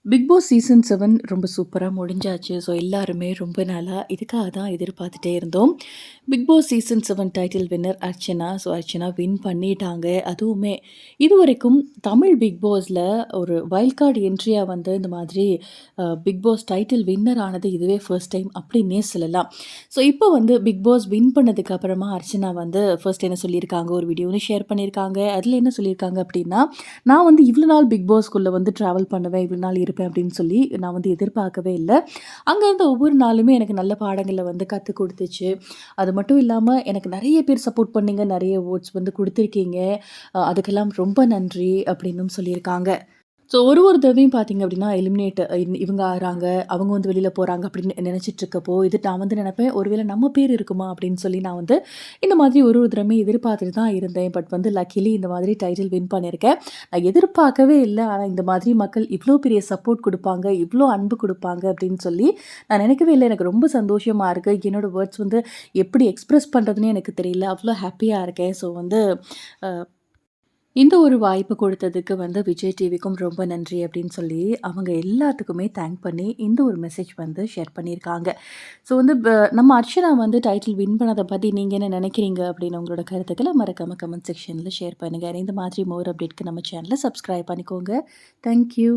Big Boss season 7 ரொம்ப சூப்பரா முடிஞ்சாச்சு. ஸோ எல்லாருமே ரொம்ப நாளா இதுக்காக தான் எதிர்பார்த்துட்டே இருந்தோம். Bigg Boss season 7 title winner Archana. So Archana win பண்ணிட்டாங்க. அதுவுமே இதுவரைக்கும் தமிழ் பிக் பாஸ்ல ஒரு வைல்ட் கார்ட் என்ட்ரியா வந்து இந்த மாதிரி பிக் பாஸ் டைட்டில் வின்னர் ஆனது இதுவே ஃபர்ஸ்ட் டைம் அப்படின்னே சொல்லலாம். ஸோ இப்போ வந்து பிக் பாஸ் வின் பண்ணதுக்கு அப்புறமா அர்ச்சனா வந்து ஃபர்ஸ்ட் என்ன சொல்லியிருக்காங்க, ஒரு வீடியோ ஒண்ணு ஷேர் பண்ணியிருக்காங்க. அதில என்ன சொல்லியிருக்காங்க அப்படின்னா, நான் வந்து இவ்வளோ நாள் பிக் பாஸ்க்குள்ள வந்து ட்ராவல் பண்ணுவேன், இவ்வளோ நாள் இருப்பேன் அப்படின்னு சொல்லி நான் வந்து எதிர்பார்க்கவே இல்ல. அங்க இருந்த ஒவ்வொரு நாளுமே எனக்கு நல்ல பாடங்கள வந்து கத்துக் குடுத்துச்சு. அது மட்டும் இல்லாம எனக்கு நெறைய பேர் சப்போர்ட் பண்ணீங்க, நெறைய வோட்ஸ் வந்து குடுத்துருக்கீங்க. அதுக்கெல்லாம் ரொம்ப நன்றி அப்படின்னும் சொல்லியிருக்காங்க. ஸோ ஒரு தடவையும் பார்த்தீங்க அப்படின்னா, எலிமினேட் இவங்க ஆகுறாங்க, அவங்க வந்து வெளியில போறாங்க அப்படின்னு நினைச்சிட்டு இருக்கப்போ, இது நான் வந்து நினைப்பேன், ஒருவேளை நம்ம பேர் இருக்குமா அப்படின்னு சொல்லி நான் வந்து இந்த மாதிரி ஒரு தடவையும் எதிர்பார்த்துட்டு தான் இருந்தேன். பட் வந்து லக்கிலி இந்த மாதிரி டைட்டில் வின் பண்ணியிருக்கேன். நான் எதிர்பார்க்கவே இல்ல. ஆனா இந்த மாதிரி மக்கள் இவ்ளோ பெரிய சப்போர்ட் குடுப்பாங்க, இவ்ளோ அன்பு குடுப்பாங்க அப்படின்னு சொல்லி நான் நினைக்கவே இல்ல. எனக்கு ரொம்ப சந்தோஷமா இருக்கு. என்னோட வேர்ட்ஸ் வந்து எப்படி எக்ஸ்பிரஸ் பண்றதுன்னே எனக்கு தெரியல. அவ்ளோ ஹேப்பியா இருக்கேன். ஸோ வந்து அ இந்த ஒரு வாய்ப்பு கொடுத்ததுக்கு வந்து விஜய் டிவிக்கும் ரொம்ப நன்றி அப்படின்னு சொல்லி, அவங்க எல்லாத்துக்குமே தேங்க் பண்ணி இந்த ஒரு மெசேஜ் வந்து ஷேர் பண்ணியிருக்காங்க. ஸோ வந்து நம்ம அர்ச்சனா வந்து டைட்டில் வின் பண்ணத பத்தி நீங்க என்ன நினைக்கிறீங்க? அப்படின்னு உங்களோட கருத்துக்கள மறக்காம கமெண்ட் செக்ஷன்ல ஷேர் பண்ணுங்க. இந்த மாதிரி மோர் அப்டேட்க்கு நம்ம சேனல சப்ஸ்கிரைப் பண்ணிக்கோங்க. Thank you.